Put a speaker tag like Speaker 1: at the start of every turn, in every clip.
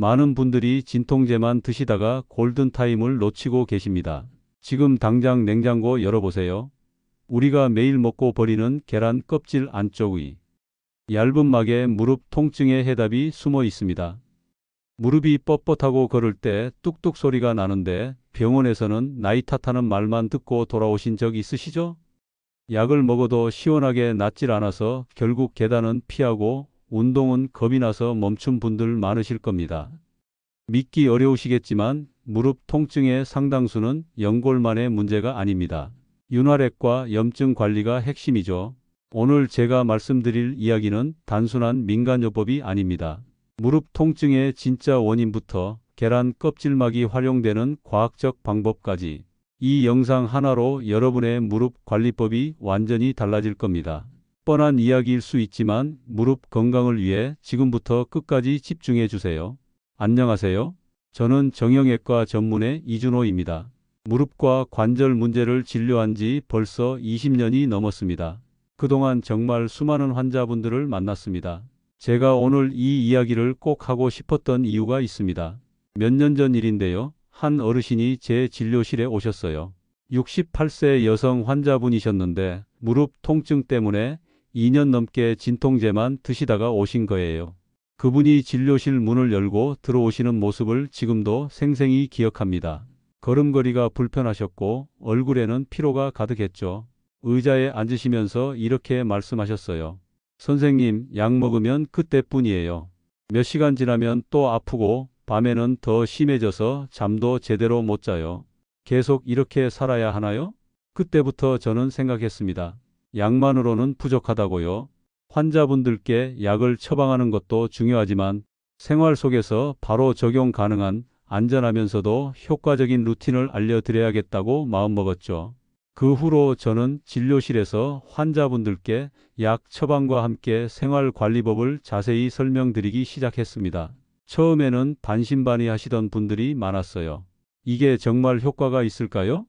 Speaker 1: 많은 분들이 진통제만 드시다가 골든타임을 놓치고 계십니다. 지금 당장 냉장고 열어보세요. 우리가 매일 먹고 버리는 계란 껍질 안쪽의 얇은 막에 무릎 통증의 해답이 숨어 있습니다. 무릎이 뻣뻣하고 걸을 때 뚝뚝 소리가 나는데 병원에서는 나이 탓하는 말만 듣고 돌아오신 적 있으시죠? 약을 먹어도 시원하게 낫질 않아서 결국 계단은 피하고 운동은 겁이 나서 멈춘 분들 많으실 겁니다. 믿기 어려우시겠지만 무릎 통증의 상당수는 연골만의 문제가 아닙니다. 윤활액과 염증 관리가 핵심이죠. 오늘 제가 말씀드릴 이야기는 단순한 민간요법이 아닙니다. 무릎 통증의 진짜 원인부터 계란 껍질막이 활용되는 과학적 방법까지 이 영상 하나로 여러분의 무릎 관리법이 완전히 달라질 겁니다. 뻔한 이야기일 수 있지만 무릎 건강을 위해 지금부터 끝까지 집중해 주세요. 안녕하세요. 저는 정형외과 전문의 이준호입니다. 무릎과 관절 문제를 진료한 지 벌써 20년이 넘었습니다. 그동안 정말 수많은 환자분들을 만났습니다. 제가 오늘 이 이야기를 꼭 하고 싶었던 이유가 있습니다. 몇 년 전 일인데요. 한 어르신이 제 진료실에 오셨어요. 68세 여성 환자분이셨는데 무릎 통증 때문에 2년 넘게 진통제만 드시다가 오신 거예요. 그분이 진료실 문을 열고 들어오시는 모습을 지금도 생생히 기억합니다. 걸음걸이가 불편하셨고 얼굴에는 피로가 가득했죠. 의자에 앉으시면서 이렇게 말씀하셨어요. 선생님, 약 먹으면 그때뿐이에요. 몇 시간 지나면 또 아프고 밤에는 더 심해져서 잠도 제대로 못 자요. 계속 이렇게 살아야 하나요? 그때부터 저는 생각했습니다. 약만으로는 부족하다고요. 환자분들께 약을 처방하는 것도 중요하지만 생활 속에서 바로 적용 가능한 안전하면서도 효과적인 루틴을 알려드려야겠다고 마음먹었죠. 그 후로 저는 진료실에서 환자분들께 약 처방과 함께 생활관리법을 자세히 설명드리기 시작했습니다. 처음에는 반신반의하시던 분들이 많았어요. 이게 정말 효과가 있을까요?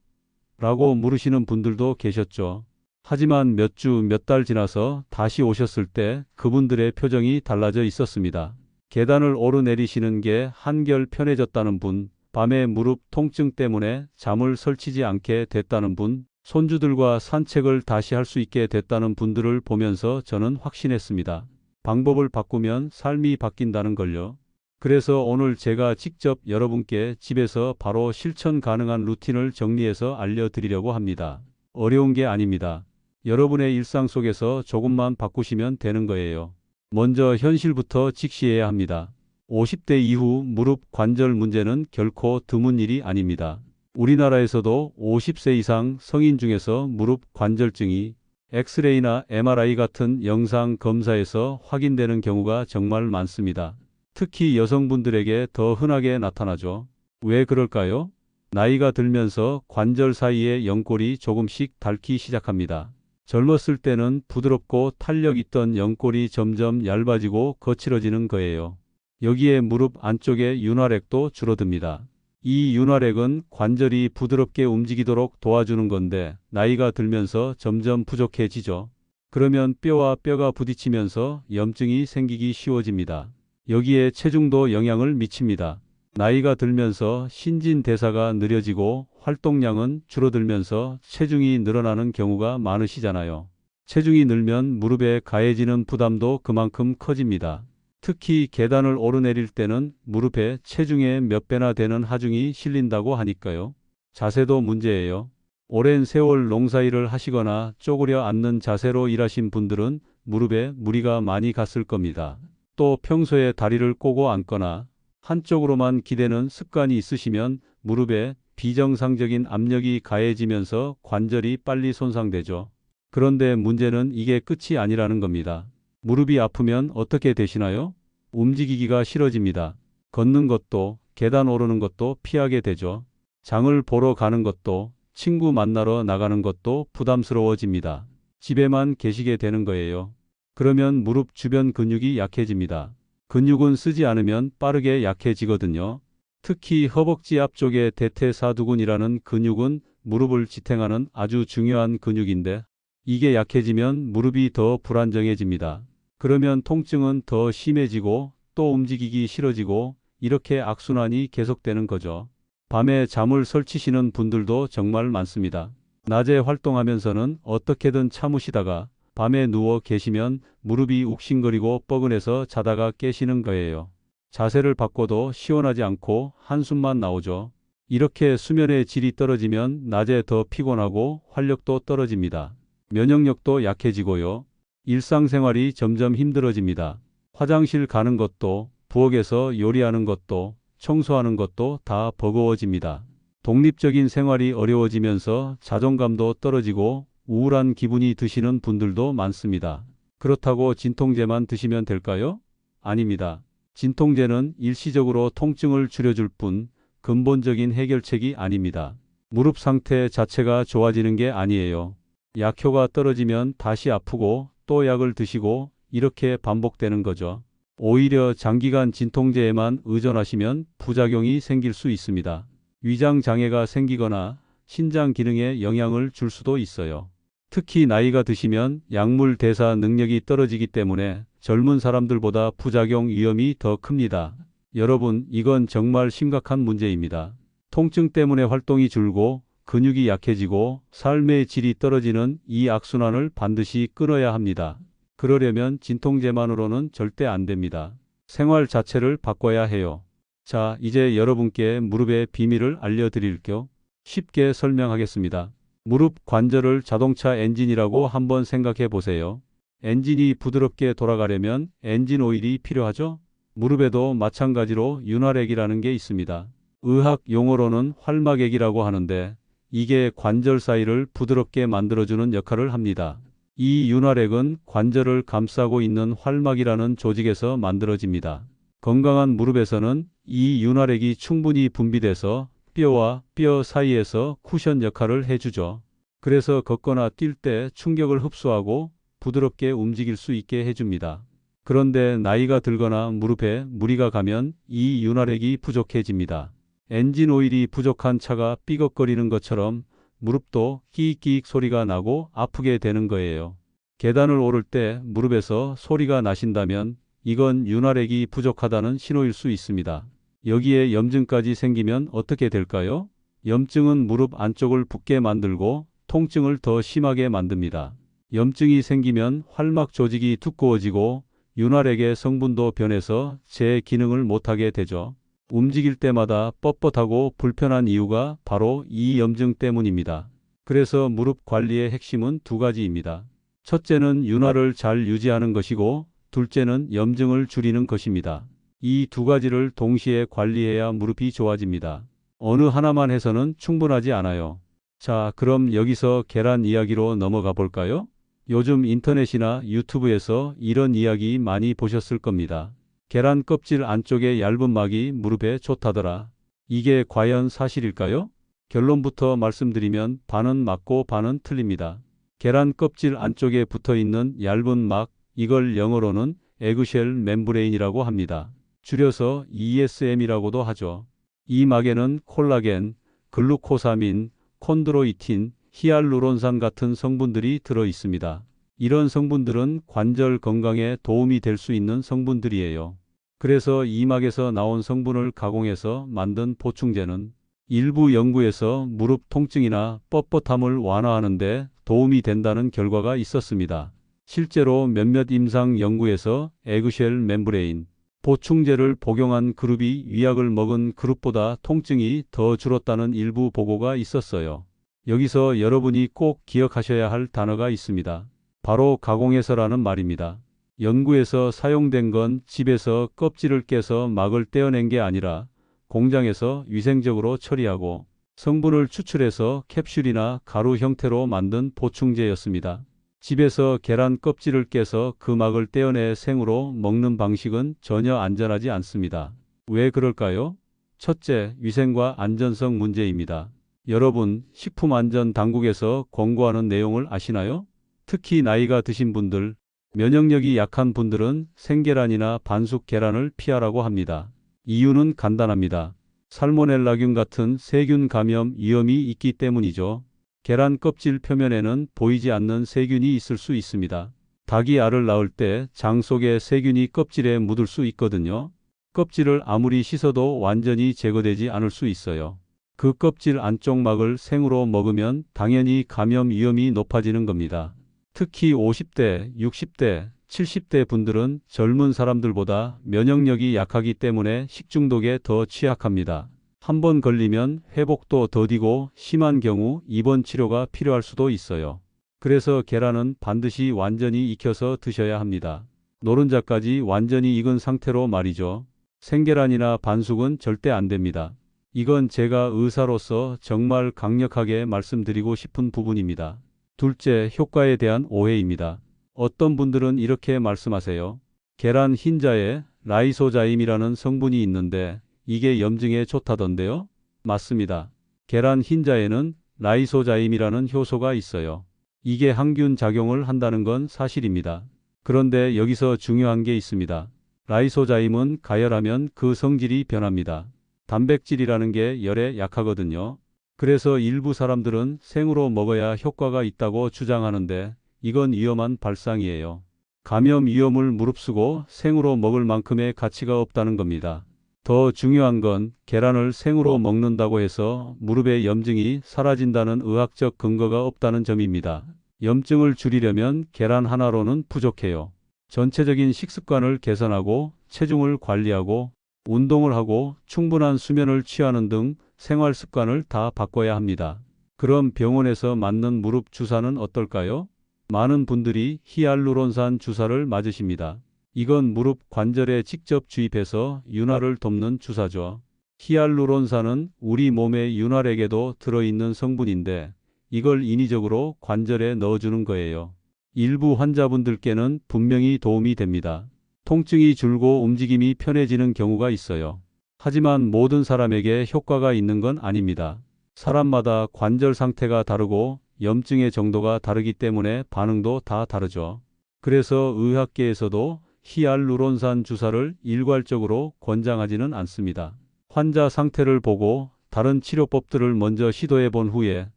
Speaker 1: 라고 물으시는 분들도 계셨죠. 하지만 몇 주, 몇 달 지나서 다시 오셨을 때 그분들의 표정이 달라져 있었습니다. 계단을 오르내리시는 게 한결 편해졌다는 분, 밤에 무릎 통증 때문에 잠을 설치지 않게 됐다는 분, 손주들과 산책을 다시 할 수 있게 됐다는 분들을 보면서 저는 확신했습니다. 방법을 바꾸면 삶이 바뀐다는 걸요. 그래서 오늘 제가 직접 여러분께 집에서 바로 실천 가능한 루틴을 정리해서 알려드리려고 합니다. 어려운 게 아닙니다. 여러분의 일상 속에서 조금만 바꾸시면 되는 거예요. 먼저 현실부터 직시해야 합니다. 50대 이후 무릎 관절 문제는 결코 드문 일이 아닙니다. 우리나라에서도 50세 이상 성인 중에서 무릎 관절증이 엑스레이나 MRI 같은 영상 검사에서 확인되는 경우가 정말 많습니다. 특히 여성분들에게 더 흔하게 나타나죠. 왜 그럴까요? 나이가 들면서 관절 사이의 연골이 조금씩 닳기 시작합니다. 젊었을 때는 부드럽고 탄력 있던 연골이 점점 얇아지고 거칠어지는 거예요. 여기에 무릎 안쪽의 윤활액도 줄어듭니다. 이 윤활액은 관절이 부드럽게 움직이도록 도와주는 건데 나이가 들면서 점점 부족해지죠. 그러면 뼈와 뼈가 부딪히면서 염증이 생기기 쉬워집니다. 여기에 체중도 영향을 미칩니다. 나이가 들면서 신진대사가 느려지고 활동량은 줄어들면서 체중이 늘어나는 경우가 많으시잖아요. 체중이 늘면 무릎에 가해지는 부담도 그만큼 커집니다. 특히 계단을 오르내릴 때는 무릎에 체중의 몇 배나 되는 하중이 실린다고 하니까요. 자세도 문제예요. 오랜 세월 농사일을 하시거나 쪼그려 앉는 자세로 일하신 분들은 무릎에 무리가 많이 갔을 겁니다. 또 평소에 다리를 꼬고 앉거나 한쪽으로만 기대는 습관이 있으시면 무릎에 비정상적인 압력이 가해지면서 관절이 빨리 손상되죠. 그런데 문제는 이게 끝이 아니라는 겁니다. 무릎이 아프면 어떻게 되시나요? 움직이기가 싫어집니다. 걷는 것도, 계단 오르는 것도 피하게 되죠. 장을 보러 가는 것도, 친구 만나러 나가는 것도 부담스러워집니다. 집에만 계시게 되는 거예요. 그러면 무릎 주변 근육이 약해집니다. 근육은 쓰지 않으면 빠르게 약해지거든요. 특히 허벅지 앞쪽의 대퇴사두근이라는 근육은 무릎을 지탱하는 아주 중요한 근육인데 이게 약해지면 무릎이 더 불안정해집니다. 그러면 통증은 더 심해지고 또 움직이기 싫어지고 이렇게 악순환이 계속되는 거죠. 밤에 잠을 설치시는 분들도 정말 많습니다. 낮에 활동하면서는 어떻게든 참으시다가 밤에 누워 계시면 무릎이 욱신거리고 뻐근해서 자다가 깨시는 거예요. 자세를 바꿔도 시원하지 않고 한숨만 나오죠. 이렇게 수면의 질이 떨어지면 낮에 더 피곤하고 활력도 떨어집니다. 면역력도 약해지고요. 일상생활이 점점 힘들어집니다. 화장실 가는 것도, 부엌에서 요리하는 것도, 청소하는 것도 다 버거워집니다. 독립적인 생활이 어려워지면서 자존감도 떨어지고 우울한 기분이 드시는 분들도 많습니다. 그렇다고 진통제만 드시면 될까요? 아닙니다. 진통제는 일시적으로 통증을 줄여줄 뿐 근본적인 해결책이 아닙니다. 무릎 상태 자체가 좋아지는 게 아니에요. 약효가 떨어지면 다시 아프고 또 약을 드시고 이렇게 반복되는 거죠. 오히려 장기간 진통제에만 의존하시면 부작용이 생길 수 있습니다. 위장 장애가 생기거나 신장 기능에 영향을 줄 수도 있어요. 특히 나이가 드시면 약물 대사 능력이 떨어지기 때문에 젊은 사람들보다 부작용 위험이 더 큽니다. 여러분, 이건 정말 심각한 문제입니다. 통증 때문에 활동이 줄고 근육이 약해지고 삶의 질이 떨어지는 이 악순환을 반드시 끊어야 합니다. 그러려면 진통제만으로는 절대 안 됩니다. 생활 자체를 바꿔야 해요. 자, 이제 여러분께 무릎의 비밀을 알려드릴게요. 쉽게 설명하겠습니다. 무릎 관절을 자동차 엔진이라고 한번 생각해 보세요. 엔진이 부드럽게 돌아가려면 엔진 오일이 필요하죠? 무릎에도 마찬가지로 윤활액이라는 게 있습니다. 의학 용어로는 활막액이라고 하는데 이게 관절 사이를 부드럽게 만들어주는 역할을 합니다. 이 윤활액은 관절을 감싸고 있는 활막이라는 조직에서 만들어집니다. 건강한 무릎에서는 이 윤활액이 충분히 분비돼서 뼈와 뼈 사이에서 쿠션 역할을 해주죠. 그래서 걷거나 뛸 때 충격을 흡수하고 부드럽게 움직일 수 있게 해줍니다. 그런데 나이가 들거나 무릎에 무리가 가면 이 윤활액이 부족해집니다. 엔진 오일이 부족한 차가 삐걱거리는 것처럼 무릎도 끼익끼익 소리가 나고 아프게 되는 거예요. 계단을 오를 때 무릎에서 소리가 나신다면 이건 윤활액이 부족하다는 신호일 수 있습니다. 여기에 염증까지 생기면 어떻게 될까요? 염증은 무릎 안쪽을 붓게 만들고 통증을 더 심하게 만듭니다. 염증이 생기면 활막 조직이 두꺼워지고 윤활액의 성분도 변해서 제 기능을 못하게 되죠. 움직일 때마다 뻣뻣하고 불편한 이유가 바로 이 염증 때문입니다. 그래서 무릎 관리의 핵심은 두 가지입니다. 첫째는 윤활을 잘 유지하는 것이고 둘째는 염증을 줄이는 것입니다. 이 두 가지를 동시에 관리해야 무릎이 좋아집니다. 어느 하나만 해서는 충분하지 않아요. 자, 그럼 여기서 계란 이야기로 넘어가 볼까요? 요즘 인터넷이나 유튜브에서 이런 이야기 많이 보셨을 겁니다. 계란 껍질 안쪽에 얇은 막이 무릎에 좋다더라. 이게 과연 사실일까요? 결론부터 말씀드리면 반은 맞고 반은 틀립니다. 계란 껍질 안쪽에 붙어 있는 얇은 막, 이걸 영어로는 에그쉘 멤브레인이라고 합니다. 줄여서 ESM이라고도 하죠. 이 막에는 콜라겐, 글루코사민, 콘드로이틴, 히알루론산 같은 성분들이 들어 있습니다. 이런 성분들은 관절 건강에 도움이 될 수 있는 성분들이에요. 그래서 이 막에서 나온 성분을 가공해서 만든 보충제는 일부 연구에서 무릎 통증이나 뻣뻣함을 완화하는 데 도움이 된다는 결과가 있었습니다. 실제로 몇몇 임상 연구에서 에그쉘 멤브레인 보충제를 복용한 그룹이 위약을 먹은 그룹보다 통증이 더 줄었다는 일부 보고가 있었어요. 여기서 여러분이 꼭 기억하셔야 할 단어가 있습니다. 바로 가공해서라는 말입니다. 연구에서 사용된 건 집에서 껍질을 깨서 막을 떼어낸 게 아니라 공장에서 위생적으로 처리하고 성분을 추출해서 캡슐이나 가루 형태로 만든 보충제였습니다. 집에서 계란 껍질을 깨서 그 막을 떼어내 생으로 먹는 방식은 전혀 안전하지 않습니다. 왜 그럴까요? 첫째, 위생과 안전성 문제입니다. 여러분, 식품안전당국에서 권고하는 내용을 아시나요? 특히 나이가 드신 분들, 면역력이 약한 분들은 생계란이나 반숙 계란을 피하라고 합니다. 이유는 간단합니다. 살모넬라균 같은 세균 감염 위험이 있기 때문이죠. 계란 껍질 표면에는 보이지 않는 세균이 있을 수 있습니다. 닭이 알을 낳을 때 장 속의 세균이 껍질에 묻을 수 있거든요. 껍질을 아무리 씻어도 완전히 제거되지 않을 수 있어요. 그 껍질 안쪽 막을 생으로 먹으면 당연히 감염 위험이 높아지는 겁니다. 특히 50대, 60대, 70대 분들은 젊은 사람들보다 면역력이 약하기 때문에 식중독에 더 취약합니다. 한번 걸리면 회복도 더디고 심한 경우 입원 치료가 필요할 수도 있어요. 그래서 계란은 반드시 완전히 익혀서 드셔야 합니다. 노른자까지 완전히 익은 상태로 말이죠. 생계란이나 반숙은 절대 안 됩니다. 이건 제가 의사로서 정말 강력하게 말씀드리고 싶은 부분입니다. 둘째, 효과에 대한 오해입니다. 어떤 분들은 이렇게 말씀하세요. 계란 흰자에 라이소자임이라는 성분이 있는데 이게 염증에 좋다던데요? 맞습니다. 계란 흰자에는 라이소자임이라는 효소가 있어요. 이게 항균 작용을 한다는 건 사실입니다. 그런데 여기서 중요한 게 있습니다. 라이소자임은 가열하면 그 성질이 변합니다. 단백질이라는 게 열에 약하거든요. 그래서 일부 사람들은 생으로 먹어야 효과가 있다고 주장하는데 이건 위험한 발상이에요. 감염 위험을 무릅쓰고 생으로 먹을 만큼의 가치가 없다는 겁니다. 더 중요한 건 계란을 생으로 먹는다고 해서 무릎의 염증이 사라진다는 의학적 근거가 없다는 점입니다. 염증을 줄이려면 계란 하나로는 부족해요. 전체적인 식습관을 개선하고 체중을 관리하고 운동을 하고 충분한 수면을 취하는 등 생활 습관을 다 바꿔야 합니다. 그럼 병원에서 맞는 무릎 주사는 어떨까요? 많은 분들이 히알루론산 주사를 맞으십니다. 이건 무릎 관절에 직접 주입해서 윤활을 돕는 주사죠. 히알루론산은 우리 몸의 윤활액에도 들어있는 성분인데 이걸 인위적으로 관절에 넣어주는 거예요. 일부 환자분들께는 분명히 도움이 됩니다. 통증이 줄고 움직임이 편해지는 경우가 있어요. 하지만 모든 사람에게 효과가 있는 건 아닙니다. 사람마다 관절 상태가 다르고 염증의 정도가 다르기 때문에 반응도 다 다르죠. 그래서 의학계에서도 히알루론산 주사를 일괄적으로 권장하지는 않습니다. 환자 상태를 보고 다른 치료법들을 먼저 시도해 본 후에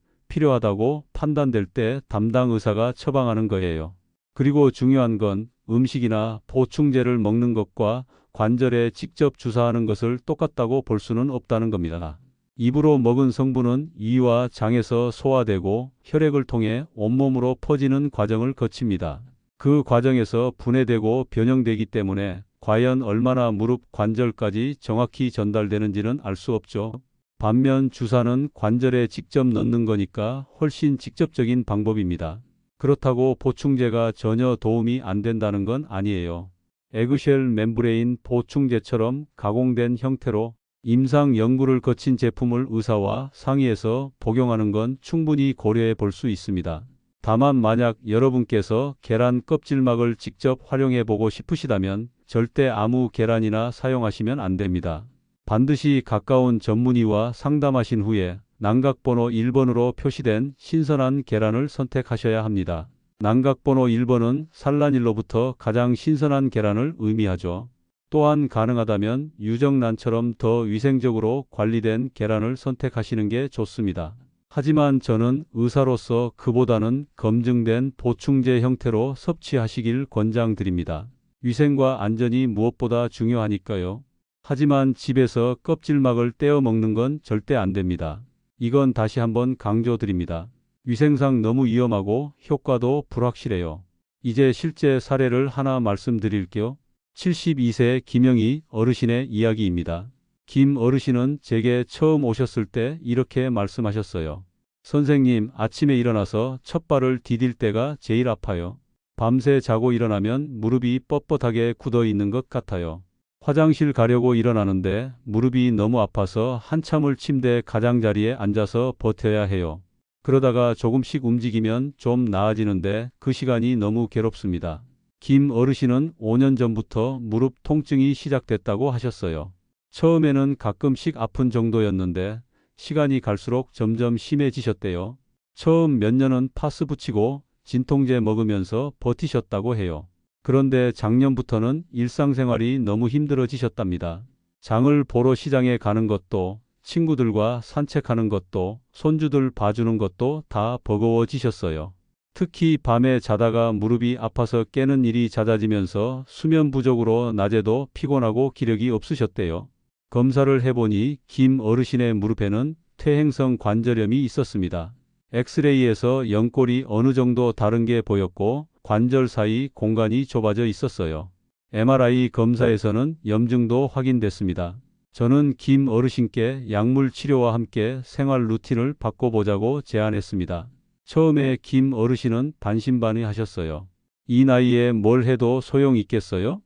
Speaker 1: 필요하다고 판단될 때 담당 의사가 처방하는 거예요. 그리고 중요한 건 음식이나 보충제를 먹는 것과 관절에 직접 주사하는 것을 똑같다고 볼 수는 없다는 겁니다. 입으로 먹은 성분은 위와 장에서 소화되고 혈액을 통해 온몸으로 퍼지는 과정을 거칩니다. 그 과정에서 분해되고 변형되기 때문에 과연 얼마나 무릎 관절까지 정확히 전달되는지는 알 수 없죠. 반면 주사는 관절에 직접 넣는 거니까 훨씬 직접적인 방법입니다. 그렇다고 보충제가 전혀 도움이 안 된다는 건 아니에요. 에그쉘 멤브레인 보충제처럼 가공된 형태로 임상 연구를 거친 제품을 의사와 상의해서 복용하는 건 충분히 고려해 볼 수 있습니다. 다만 만약 여러분께서 계란 껍질막을 직접 활용해 보고 싶으시다면 절대 아무 계란이나 사용하시면 안 됩니다. 반드시 가까운 전문의와 상담하신 후에 난각번호 1번으로 표시된 신선한 계란을 선택하셔야 합니다. 난각번호 1번은 산란일로부터 가장 신선한 계란을 의미하죠. 또한 가능하다면 유정란처럼 더 위생적으로 관리된 계란을 선택하시는 게 좋습니다. 하지만 저는 의사로서 그보다는 검증된 보충제 형태로 섭취하시길 권장드립니다. 위생과 안전이 무엇보다 중요하니까요. 하지만 집에서 껍질막을 떼어 먹는 건 절대 안 됩니다. 이건 다시 한번 강조드립니다. 위생상 너무 위험하고 효과도 불확실해요. 이제 실제 사례를 하나 말씀드릴게요. 72세 김영희 어르신의 이야기입니다. 김 어르신은 제게 처음 오셨을 때 이렇게 말씀하셨어요. 선생님, 아침에 일어나서 첫 발을 디딜 때가 제일 아파요. 밤새 자고 일어나면 무릎이 뻣뻣하게 굳어 있는 것 같아요. 화장실 가려고 일어나는데 무릎이 너무 아파서 한참을 침대 가장자리에 앉아서 버텨야 해요. 그러다가 조금씩 움직이면 좀 나아지는데 그 시간이 너무 괴롭습니다. 김 어르신은 5년 전부터 무릎 통증이 시작됐다고 하셨어요. 처음에는 가끔씩 아픈 정도였는데 시간이 갈수록 점점 심해지셨대요. 처음 몇 년은 파스 붙이고 진통제 먹으면서 버티셨다고 해요. 그런데 작년부터는 일상생활이 너무 힘들어지셨답니다. 장을 보러 시장에 가는 것도, 친구들과 산책하는 것도, 손주들 봐주는 것도 다 버거워지셨어요. 특히 밤에 자다가 무릎이 아파서 깨는 일이 잦아지면서 수면 부족으로 낮에도 피곤하고 기력이 없으셨대요. 검사를 해보니 김 어르신의 무릎에는 퇴행성 관절염이 있었습니다. 엑스레이에서 연골이 어느 정도 다른 게 보였고 관절 사이 공간이 좁아져 있었어요. MRI 검사에서는 염증도 확인됐습니다. 저는 김 어르신께 약물 치료와 함께 생활 루틴을 바꿔보자고 제안했습니다. 처음에 김 어르신은 반신반의하셨어요. 이 나이에 뭘 해도 소용 있겠어요?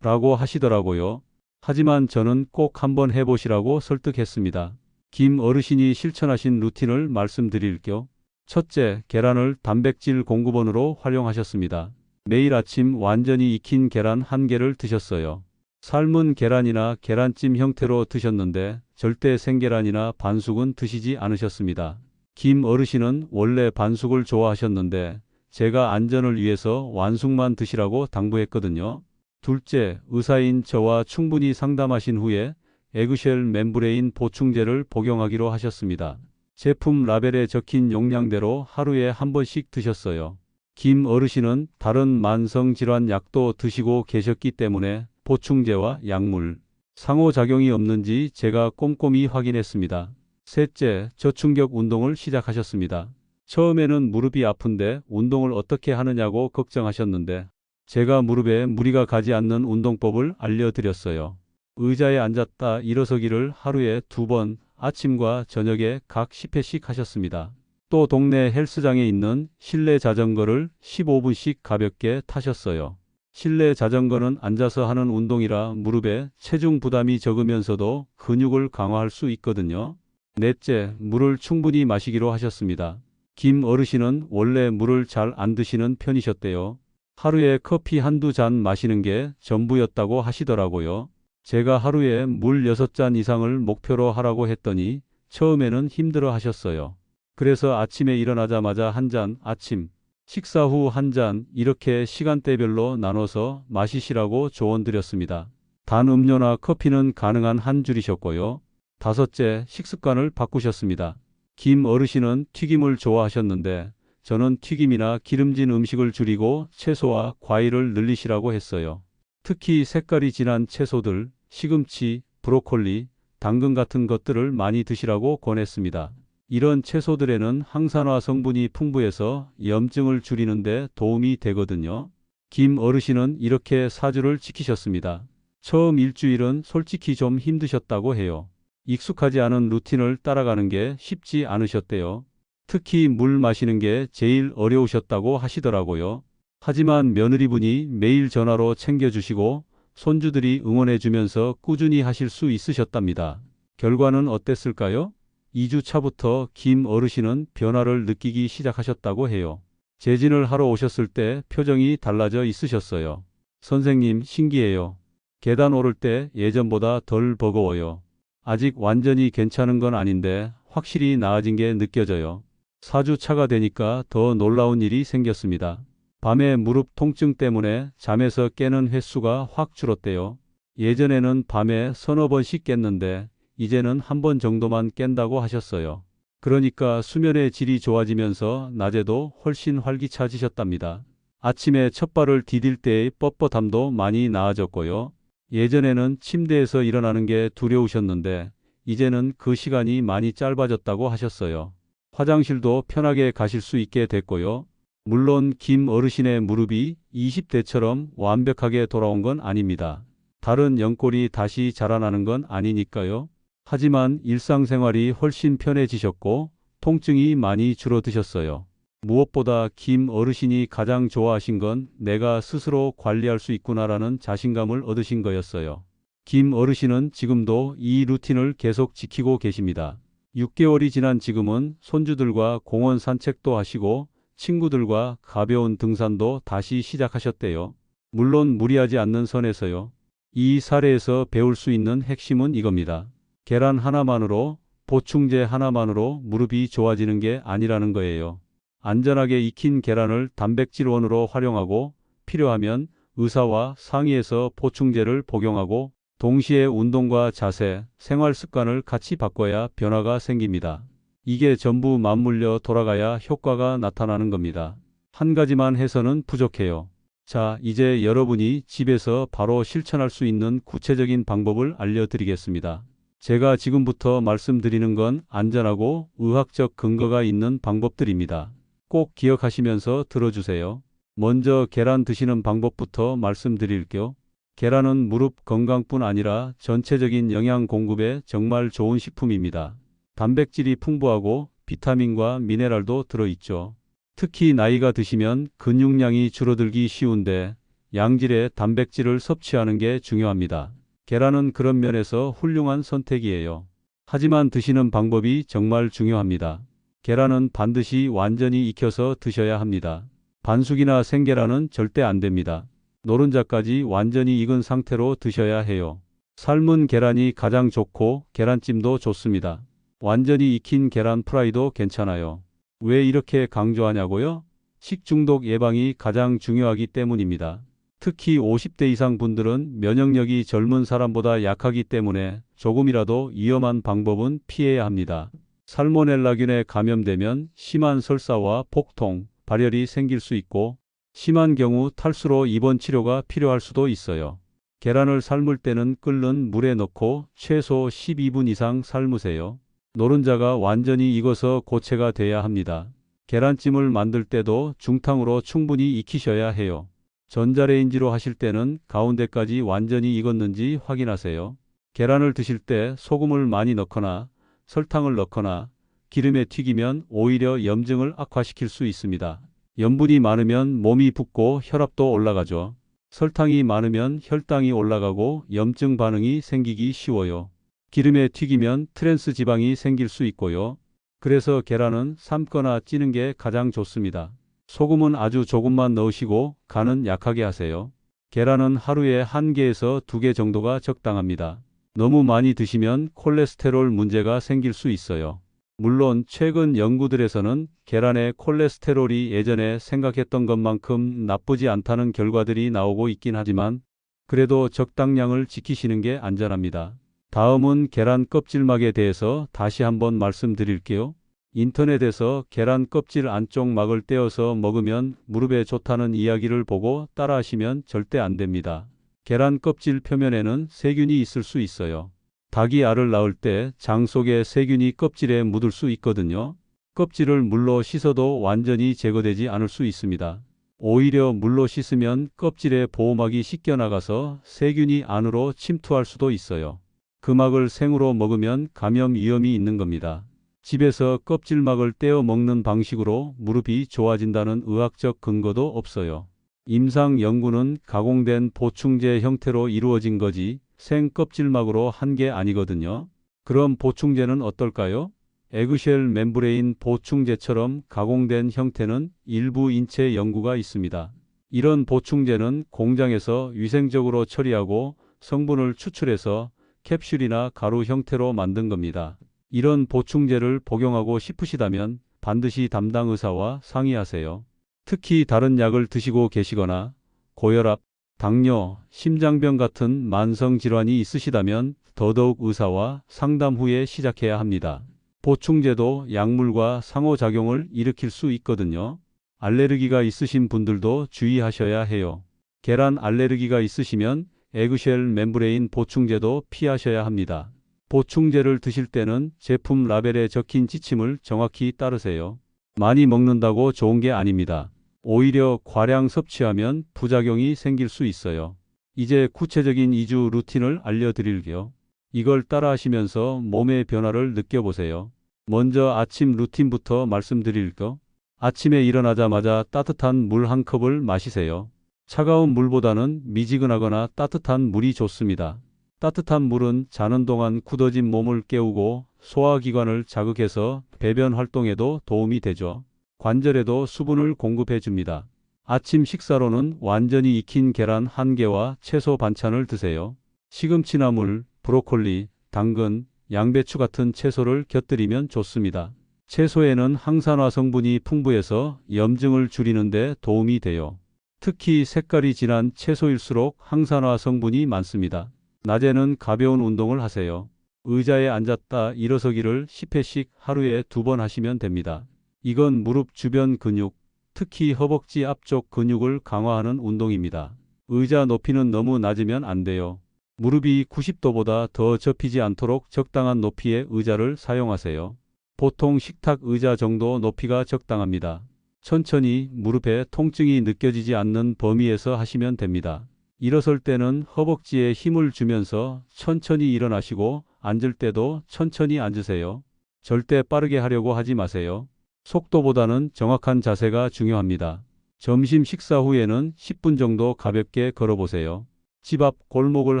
Speaker 1: 라고 하시더라고요. 하지만 저는 꼭 한번 해보시라고 설득했습니다. 김 어르신이 실천하신 루틴을 말씀드릴게요. 첫째, 계란을 단백질 공급원으로 활용하셨습니다. 매일 아침 완전히 익힌 계란 1개를 드셨어요. 삶은 계란이나 계란찜 형태로 드셨는데 절대 생계란이나 반숙은 드시지 않으셨습니다. 김 어르신은 원래 반숙을 좋아하셨는데 제가 안전을 위해서 완숙만 드시라고 당부했거든요. 둘째, 의사인 저와 충분히 상담하신 후에 에그쉘 멤브레인 보충제를 복용하기로 하셨습니다. 제품 라벨에 적힌 용량대로 하루에 한 번씩 드셨어요. 김 어르신은 다른 만성질환 약도 드시고 계셨기 때문에 보충제와 약물, 상호작용이 없는지 제가 꼼꼼히 확인했습니다. 셋째, 저충격 운동을 시작하셨습니다. 처음에는 무릎이 아픈데 운동을 어떻게 하느냐고 걱정하셨는데 제가 무릎에 무리가 가지 않는 운동법을 알려드렸어요. 의자에 앉았다 일어서기를 하루에 2번, 아침과 저녁에 각 10회씩 하셨습니다. 또 동네 헬스장에 있는 실내 자전거를 15분씩 가볍게 타셨어요. 실내 자전거는 앉아서 하는 운동이라 무릎에 체중 부담이 적으면서도 근육을 강화할 수 있거든요. 넷째, 물을 충분히 마시기로 하셨습니다. 김 어르신은 원래 물을 잘 안 드시는 편이셨대요. 하루에 커피 한두 잔 마시는 게 전부였다고 하시더라고요. 제가 하루에 물 6잔 이상을 목표로 하라고 했더니 처음에는 힘들어 하셨어요. 그래서 아침에 일어나자마자 1잔, 아침, 식사 후 1잔 이렇게 시간대별로 나눠서 마시시라고 조언드렸습니다. 단 음료나 커피는 가능한 한 줄이셨고요. 다섯째, 식습관을 바꾸셨습니다. 김 어르신은 튀김을 좋아하셨는데 저는 튀김이나 기름진 음식을 줄이고 채소와 과일을 늘리시라고 했어요. 특히 색깔이 진한 채소들, 시금치, 브로콜리, 당근 같은 것들을 많이 드시라고 권했습니다. 이런 채소들에는 항산화 성분이 풍부해서 염증을 줄이는 데 도움이 되거든요. 김 어르신은 이렇게 사주를 지키셨습니다. 처음 일주일은 솔직히 좀 힘드셨다고 해요. 익숙하지 않은 루틴을 따라가는 게 쉽지 않으셨대요. 특히 물 마시는 게 제일 어려우셨다고 하시더라고요. 하지만 며느리분이 매일 전화로 챙겨주시고 손주들이 응원해주면서 꾸준히 하실 수 있으셨답니다. 결과는 어땠을까요? 2주 차부터 김 어르신은 변화를 느끼기 시작하셨다고 해요. 재진을 하러 오셨을 때 표정이 달라져 있으셨어요. 선생님, 신기해요. 계단 오를 때 예전보다 덜 버거워요. 아직 완전히 괜찮은 건 아닌데 확실히 나아진 게 느껴져요. 4주 차가 되니까 더 놀라운 일이 생겼습니다. 밤에 무릎 통증 때문에 잠에서 깨는 횟수가 확 줄었대요. 예전에는 밤에 서너 번씩 깼는데 이제는 1번 정도만 깬다고 하셨어요. 그러니까 수면의 질이 좋아지면서 낮에도 훨씬 활기차지셨답니다. 아침에 첫 발을 디딜 때의 뻣뻣함도 많이 나아졌고요. 예전에는 침대에서 일어나는 게 두려우셨는데 이제는 그 시간이 많이 짧아졌다고 하셨어요. 화장실도 편하게 가실 수 있게 됐고요. 물론 김 어르신의 무릎이 20대처럼 완벽하게 돌아온 건 아닙니다. 다른 연골이 다시 자라나는 건 아니니까요. 하지만 일상생활이 훨씬 편해지셨고 통증이 많이 줄어드셨어요. 무엇보다 김 어르신이 가장 좋아하신 건 내가 스스로 관리할 수 있구나라는 자신감을 얻으신 거였어요. 김 어르신은 지금도 이 루틴을 계속 지키고 계십니다. 6개월이 지난 지금은 손주들과 공원 산책도 하시고 친구들과 가벼운 등산도 다시 시작하셨대요. 물론 무리하지 않는 선에서요. 이 사례에서 배울 수 있는 핵심은 이겁니다. 계란 하나만으로, 보충제 하나만으로 무릎이 좋아지는 게 아니라는 거예요. 안전하게 익힌 계란을 단백질원으로 활용하고 필요하면 의사와 상의해서 보충제를 복용하고 동시에 운동과 자세, 생활 습관을 같이 바꿔야 변화가 생깁니다. 이게 전부 맞물려 돌아가야 효과가 나타나는 겁니다. 한 가지만 해서는 부족해요. 자, 이제 여러분이 집에서 바로 실천할 수 있는 구체적인 방법을 알려드리겠습니다. 제가 지금부터 말씀드리는 건 안전하고 의학적 근거가 있는 방법들입니다. 꼭 기억하시면서 들어주세요. 먼저 계란 드시는 방법부터 말씀드릴게요. 계란은 무릎 건강뿐 아니라 전체적인 영양 공급에 정말 좋은 식품입니다. 단백질이 풍부하고 비타민과 미네랄도 들어있죠. 특히 나이가 드시면 근육량이 줄어들기 쉬운데 양질의 단백질을 섭취하는 게 중요합니다. 계란은 그런 면에서 훌륭한 선택이에요. 하지만 드시는 방법이 정말 중요합니다. 계란은 반드시 완전히 익혀서 드셔야 합니다. 반숙이나 생계란은 절대 안 됩니다. 노른자까지 완전히 익은 상태로 드셔야 해요. 삶은 계란이 가장 좋고 계란찜도 좋습니다. 완전히 익힌 계란 프라이도 괜찮아요. 왜 이렇게 강조하냐고요? 식중독 예방이 가장 중요하기 때문입니다. 특히 50대 이상 분들은 면역력이 젊은 사람보다 약하기 때문에 조금이라도 위험한 방법은 피해야 합니다. 살모넬라균에 감염되면 심한 설사와 복통, 발열이 생길 수 있고 심한 경우 탈수로 입원 치료가 필요할 수도 있어요. 계란을 삶을 때는 끓는 물에 넣고 최소 12분 이상 삶으세요. 노른자가 완전히 익어서 고체가 돼야 합니다. 계란찜을 만들 때도 중탕으로 충분히 익히셔야 해요. 전자레인지로 하실 때는 가운데까지 완전히 익었는지 확인하세요. 계란을 드실 때 소금을 많이 넣거나 설탕을 넣거나 기름에 튀기면 오히려 염증을 악화시킬 수 있습니다. 염분이 많으면 몸이 붓고 혈압도 올라가죠. 설탕이 많으면 혈당이 올라가고 염증 반응이 생기기 쉬워요. 기름에 튀기면 트랜스 지방이 생길 수 있고요. 그래서 계란은 삶거나 찌는 게 가장 좋습니다. 소금은 아주 조금만 넣으시고 간은 약하게 하세요. 계란은 하루에 1개에서 2개 정도가 적당합니다. 너무 많이 드시면 콜레스테롤 문제가 생길 수 있어요. 물론 최근 연구들에서는 계란의 콜레스테롤이 예전에 생각했던 것만큼 나쁘지 않다는 결과들이 나오고 있긴 하지만 그래도 적당량을 지키시는 게 안전합니다. 다음은 계란 껍질막에 대해서 다시 한번 말씀드릴게요. 인터넷에서 계란 껍질 안쪽 막을 떼어서 먹으면 무릎에 좋다는 이야기를 보고 따라하시면 절대 안 됩니다. 계란 껍질 표면에는 세균이 있을 수 있어요. 닭이 알을 낳을 때 장 속에 세균이 껍질에 묻을 수 있거든요. 껍질을 물로 씻어도 완전히 제거되지 않을 수 있습니다. 오히려 물로 씻으면 껍질에 보호막이 씻겨나가서 세균이 안으로 침투할 수도 있어요. 그 막을 생으로 먹으면 감염 위험이 있는 겁니다. 집에서 껍질막을 떼어 먹는 방식으로 무릎이 좋아진다는 의학적 근거도 없어요. 임상 연구는 가공된 보충제 형태로 이루어진 거지 생 껍질막으로 한 게 아니거든요. 그럼 보충제는 어떨까요? 에그쉘 멤브레인 보충제처럼 가공된 형태는 일부 인체 연구가 있습니다. 이런 보충제는 공장에서 위생적으로 처리하고 성분을 추출해서 캡슐이나 가루 형태로 만든 겁니다. 이런 보충제를 복용하고 싶으시다면 반드시 담당 의사와 상의하세요. 특히 다른 약을 드시고 계시거나 고혈압, 당뇨, 심장병 같은 만성 질환이 있으시다면 더더욱 의사와 상담 후에 시작해야 합니다. 보충제도 약물과 상호작용을 일으킬 수 있거든요. 알레르기가 있으신 분들도 주의하셔야 해요. 계란 알레르기가 있으시면 에그쉘 멤브레인 보충제도 피하셔야 합니다. 보충제를 드실 때는 제품 라벨에 적힌 지침을 정확히 따르세요. 많이 먹는다고 좋은 게 아닙니다. 오히려 과량 섭취하면 부작용이 생길 수 있어요. 이제 구체적인 2주 루틴을 알려드릴게요. 이걸 따라하시면서 몸의 변화를 느껴보세요. 먼저 아침 루틴부터 말씀드릴게요. 아침에 일어나자마자 따뜻한 물 1컵을 마시세요. 차가운 물보다는 미지근하거나 따뜻한 물이 좋습니다. 따뜻한 물은 자는 동안 굳어진 몸을 깨우고 소화기관을 자극해서 배변 활동에도 도움이 되죠. 관절에도 수분을 공급해 줍니다. 아침 식사로는 완전히 익힌 계란 1개와 채소 반찬을 드세요. 시금치나물, 브로콜리, 당근, 양배추 같은 채소를 곁들이면 좋습니다. 채소에는 항산화 성분이 풍부해서 염증을 줄이는 데 도움이 돼요. 특히 색깔이 진한 채소일수록 항산화 성분이 많습니다. 낮에는 가벼운 운동을 하세요. 의자에 앉았다 일어서기를 10회씩 하루에 2번 하시면 됩니다. 이건 무릎 주변 근육, 특히 허벅지 앞쪽 근육을 강화하는 운동입니다. 의자 높이는 너무 낮으면 안 돼요. 무릎이 90도보다 더 접히지 않도록 적당한 높이의 의자를 사용하세요. 보통 식탁 의자 정도 높이가 적당합니다. 천천히 무릎에 통증이 느껴지지 않는 범위에서 하시면 됩니다. 일어설 때는 허벅지에 힘을 주면서 천천히 일어나시고 앉을 때도 천천히 앉으세요. 절대 빠르게 하려고 하지 마세요. 속도보다는 정확한 자세가 중요합니다. 점심 식사 후에는 10분 정도 가볍게 걸어보세요. 집 앞 골목을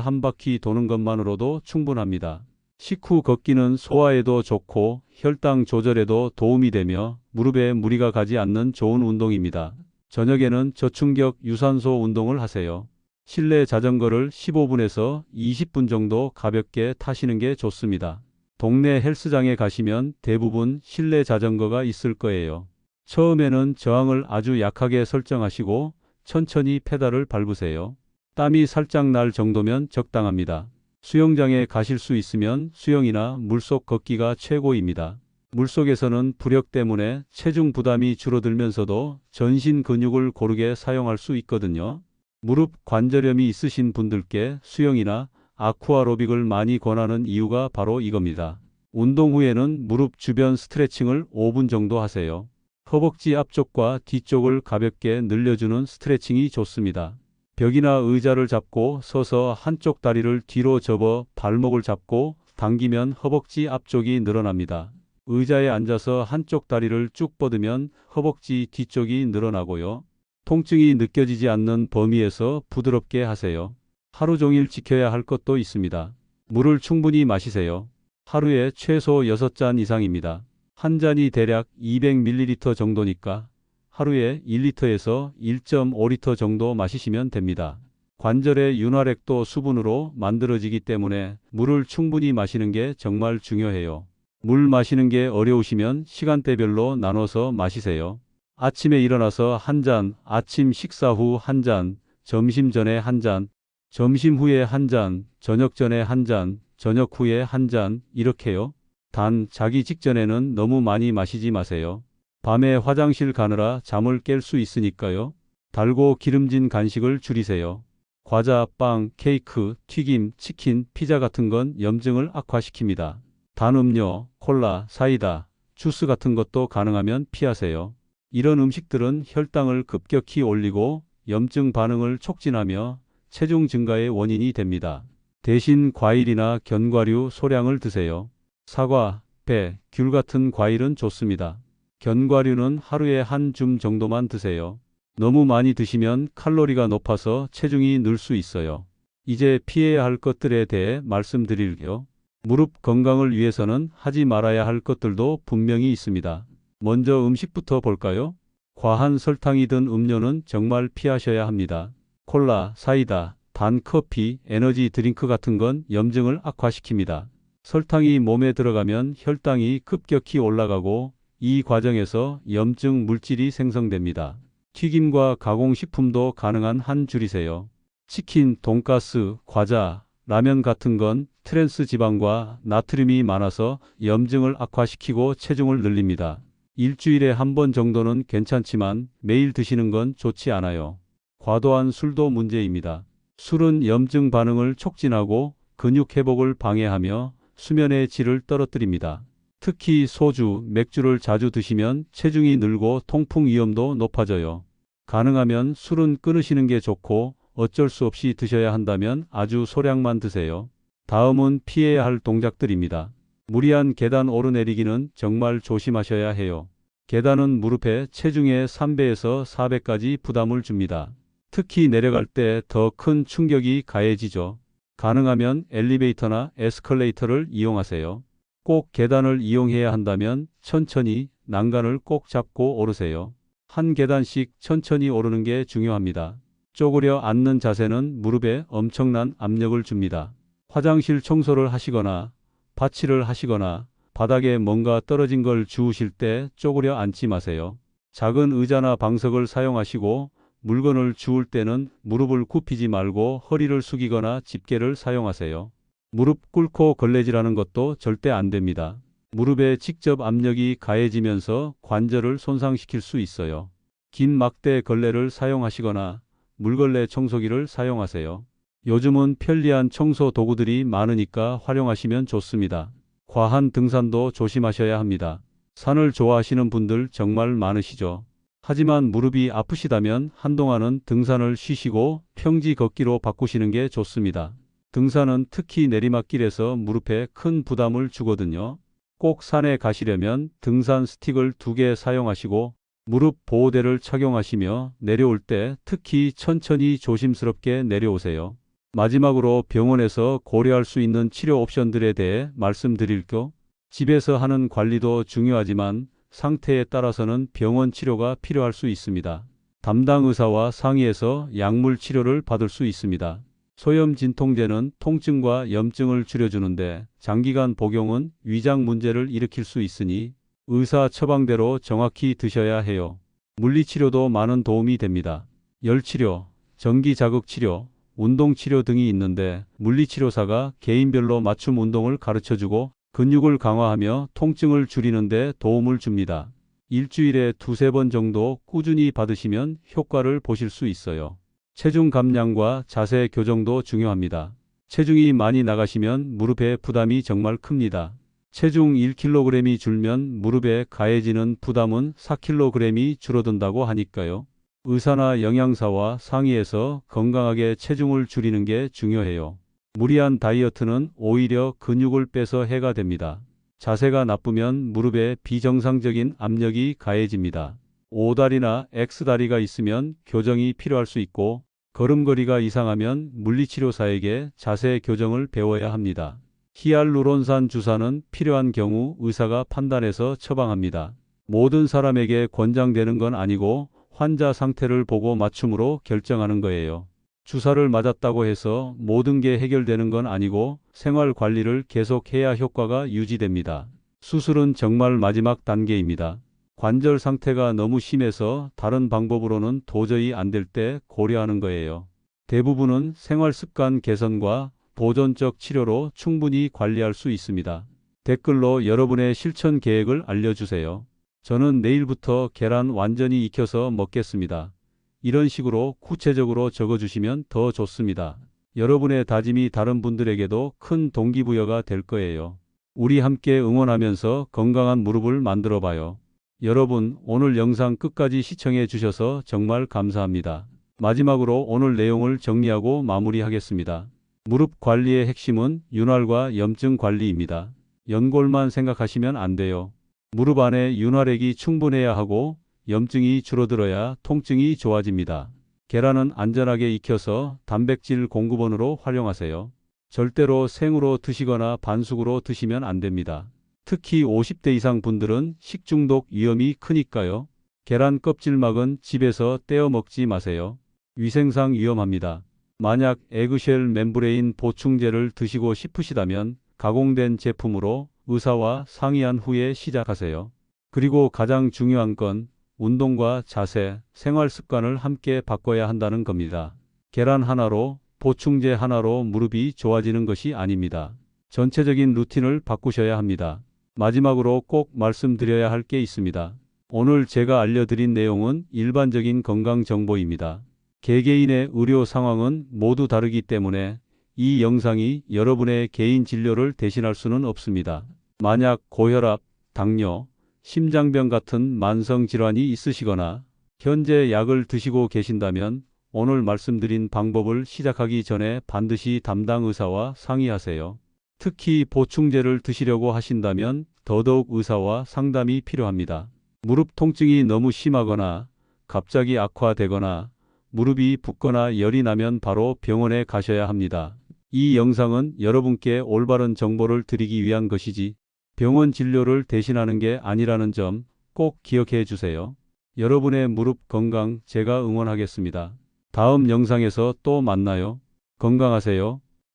Speaker 1: 한 바퀴 도는 것만으로도 충분합니다. 식후 걷기는 소화에도 좋고 혈당 조절에도 도움이 되며 무릎에 무리가 가지 않는 좋은 운동입니다. 저녁에는 저충격 유산소 운동을 하세요. 실내 자전거를 15분에서 20분 정도 가볍게 타시는 게 좋습니다. 동네 헬스장에 가시면 대부분 실내 자전거가 있을 거예요. 처음에는 저항을 아주 약하게 설정하시고 천천히 페달을 밟으세요. 땀이 살짝 날 정도면 적당합니다. 수영장에 가실 수 있으면 수영이나 물속 걷기가 최고입니다. 물속에서는 부력 때문에 체중 부담이 줄어들면서도 전신 근육을 고르게 사용할 수 있거든요. 무릎 관절염이 있으신 분들께 수영이나 아쿠아로빅을 많이 권하는 이유가 바로 이겁니다. 운동 후에는 무릎 주변 스트레칭을 5분 정도 하세요. 허벅지 앞쪽과 뒤쪽을 가볍게 늘려주는 스트레칭이 좋습니다. 벽이나 의자를 잡고 서서 한쪽 다리를 뒤로 접어 발목을 잡고 당기면 허벅지 앞쪽이 늘어납니다. 의자에 앉아서 한쪽 다리를 쭉 뻗으면 허벅지 뒤쪽이 늘어나고요. 통증이 느껴지지 않는 범위에서 부드럽게 하세요. 하루 종일 지켜야 할 것도 있습니다. 물을 충분히 마시세요. 하루에 최소 6잔 이상입니다. 한 잔이 대략 200ml 정도니까 하루에 1리터에서 1.5리터 정도 마시시면 됩니다. 관절의 윤활액도 수분으로 만들어지기 때문에 물을 충분히 마시는 게 정말 중요해요. 물 마시는 게 어려우시면 시간대별로 나눠서 마시세요. 아침에 일어나서 한 잔, 아침 식사 후 한 잔, 점심 전에 한 잔, 점심 후에 한 잔, 저녁 전에 한 잔, 저녁 후에 한 잔, 이렇게요. 단 자기 직전에는 너무 많이 마시지 마세요. 밤에 화장실 가느라 잠을 깰 수 있으니까요. 달고 기름진 간식을 줄이세요. 과자, 빵, 케이크, 튀김, 치킨, 피자 같은 건 염증을 악화시킵니다. 단 음료, 콜라, 사이다, 주스 같은 것도 가능하면 피하세요. 이런 음식들은 혈당을 급격히 올리고 염증 반응을 촉진하며 체중 증가의 원인이 됩니다. 대신 과일이나 견과류 소량을 드세요. 사과, 배, 귤 같은 과일은 좋습니다. 견과류는 하루에 한 줌 정도만 드세요. 너무 많이 드시면 칼로리가 높아서 체중이 늘 수 있어요. 이제 피해야 할 것들에 대해 말씀드릴게요. 무릎 건강을 위해서는 하지 말아야 할 것들도 분명히 있습니다. 먼저 음식부터 볼까요? 과한 설탕이 든 음료는 정말 피하셔야 합니다. 콜라, 사이다, 단 커피, 에너지 드링크 같은 건 염증을 악화시킵니다. 설탕이 몸에 들어가면 혈당이 급격히 올라가고 이 과정에서 염증 물질이 생성됩니다. 튀김과 가공식품도 가능한 한 줄이세요. 치킨, 돈가스, 과자, 라면 같은 건 트랜스 지방과 나트륨이 많아서 염증을 악화시키고 체중을 늘립니다. 일주일에 한 번 정도는 괜찮지만 매일 드시는 건 좋지 않아요. 과도한 술도 문제입니다. 술은 염증 반응을 촉진하고 근육 회복을 방해하며 수면의 질을 떨어뜨립니다. 특히 소주, 맥주를 자주 드시면 체중이 늘고 통풍 위험도 높아져요. 가능하면 술은 끊으시는 게 좋고 어쩔 수 없이 드셔야 한다면 아주 소량만 드세요. 다음은 피해야 할 동작들입니다. 무리한 계단 오르내리기는 정말 조심하셔야 해요. 계단은 무릎에 체중의 3배에서 4배까지 부담을 줍니다. 특히 내려갈 때 더 큰 충격이 가해지죠. 가능하면 엘리베이터나 에스컬레이터를 이용하세요. 꼭 계단을 이용해야 한다면 천천히 난간을 꼭 잡고 오르세요. 한 계단씩 천천히 오르는 게 중요합니다. 쪼그려 앉는 자세는 무릎에 엄청난 압력을 줍니다. 화장실 청소를 하시거나 받치를 하시거나 바닥에 뭔가 떨어진 걸 주우실 때 쪼그려 앉지 마세요. 작은 의자나 방석을 사용하시고 물건을 주울 때는 무릎을 굽히지 말고 허리를 숙이거나 집게를 사용하세요. 무릎 꿇고 걸레질하는 것도 절대 안 됩니다. 무릎에 직접 압력이 가해지면서 관절을 손상시킬 수 있어요. 긴 막대 걸레를 사용하시거나 물걸레 청소기를 사용하세요. 요즘은 편리한 청소 도구들이 많으니까 활용하시면 좋습니다. 과한 등산도 조심하셔야 합니다. 산을 좋아하시는 분들 정말 많으시죠. 하지만 무릎이 아프시다면 한동안은 등산을 쉬시고 평지 걷기로 바꾸시는 게 좋습니다. 등산은 특히 내리막길에서 무릎에 큰 부담을 주거든요. 꼭 산에 가시려면 등산 스틱을 2개 사용하시고 무릎 보호대를 착용하시며 내려올 때 특히 천천히 조심스럽게 내려오세요. 마지막으로 병원에서 고려할 수 있는 치료 옵션들에 대해 말씀드릴게요. 집에서 하는 관리도 중요하지만 상태에 따라서는 병원 치료가 필요할 수 있습니다. 담당 의사와 상의해서 약물 치료를 받을 수 있습니다. 소염 진통제는 통증과 염증을 줄여주는데 장기간 복용은 위장 문제를 일으킬 수 있으니 의사 처방대로 정확히 드셔야 해요. 물리치료도 많은 도움이 됩니다. 열치료, 전기자극치료, 운동치료 등이 있는데 물리치료사가 개인별로 맞춤 운동을 가르쳐주고 근육을 강화하며 통증을 줄이는 데 도움을 줍니다. 일주일에 2~3번 정도 꾸준히 받으시면 효과를 보실 수 있어요. 체중 감량과 자세 교정도 중요합니다. 체중이 많이 나가시면 무릎에 부담이 정말 큽니다. 체중 1kg이 줄면 무릎에 가해지는 부담은 4kg이 줄어든다고 하니까요. 의사나 영양사와 상의해서 건강하게 체중을 줄이는 게 중요해요. 무리한 다이어트는 오히려 근육을 빼서 해가 됩니다. 자세가 나쁘면 무릎에 비정상적인 압력이 가해집니다. O다리나 X다리가 있으면 교정이 필요할 수 있고 걸음걸이가 이상하면 물리치료사에게 자세 교정을 배워야 합니다. 히알루론산 주사는 필요한 경우 의사가 판단해서 처방합니다. 모든 사람에게 권장되는 건 아니고 환자 상태를 보고 맞춤으로 결정하는 거예요. 주사를 맞았다고 해서 모든 게 해결되는 건 아니고 생활 관리를 계속해야 효과가 유지됩니다. 수술은 정말 마지막 단계입니다. 관절 상태가 너무 심해서 다른 방법으로는 도저히 안 될 때 고려하는 거예요. 대부분은 생활 습관 개선과 보존적 치료로 충분히 관리할 수 있습니다. 댓글로 여러분의 실천 계획을 알려주세요. 저는 내일부터 계란 완전히 익혀서 먹겠습니다. 이런 식으로 구체적으로 적어주시면 더 좋습니다. 여러분의 다짐이 다른 분들에게도 큰 동기부여가 될 거예요. 우리 함께 응원하면서 건강한 무릎을 만들어 봐요. 여러분, 오늘 영상 끝까지 시청해 주셔서 정말 감사합니다. 마지막으로 오늘 내용을 정리하고 마무리하겠습니다. 무릎 관리의 핵심은 윤활과 염증 관리입니다. 연골만 생각하시면 안 돼요. 무릎 안에 윤활액이 충분해야 하고 염증이 줄어들어야 통증이 좋아집니다. 계란은 안전하게 익혀서 단백질 공급원으로 활용하세요. 절대로 생으로 드시거나 반숙으로 드시면 안 됩니다. 특히 50대 이상 분들은 식중독 위험이 크니까요. 계란 껍질막은 집에서 떼어 먹지 마세요. 위생상 위험합니다. 만약 에그쉘 멤브레인 보충제를 드시고 싶으시다면 가공된 제품으로 의사와 상의한 후에 시작하세요. 그리고 가장 중요한 건 운동과 자세, 생활 습관을 함께 바꿔야 한다는 겁니다. 계란 하나로, 보충제 하나로 무릎이 좋아지는 것이 아닙니다. 전체적인 루틴을 바꾸셔야 합니다. 마지막으로 꼭 말씀드려야 할 게 있습니다. 오늘 제가 알려드린 내용은 일반적인 건강 정보입니다. 개개인의 의료 상황은 모두 다르기 때문에 이 영상이 여러분의 개인 진료를 대신할 수는 없습니다. 만약 고혈압, 당뇨, 심장병 같은 만성 질환이 있으시거나 현재 약을 드시고 계신다면 오늘 말씀드린 방법을 시작하기 전에 반드시 담당 의사와 상의하세요. 특히 보충제를 드시려고 하신다면 더더욱 의사와 상담이 필요합니다. 무릎 통증이 너무 심하거나 갑자기 악화되거나 무릎이 붓거나 열이 나면 바로 병원에 가셔야 합니다. 이 영상은 여러분께 올바른 정보를 드리기 위한 것이지 병원 진료를 대신하는 게 아니라는 점 꼭 기억해 주세요. 여러분의 무릎 건강 제가 응원하겠습니다. 다음 영상에서 또 만나요. 건강하세요.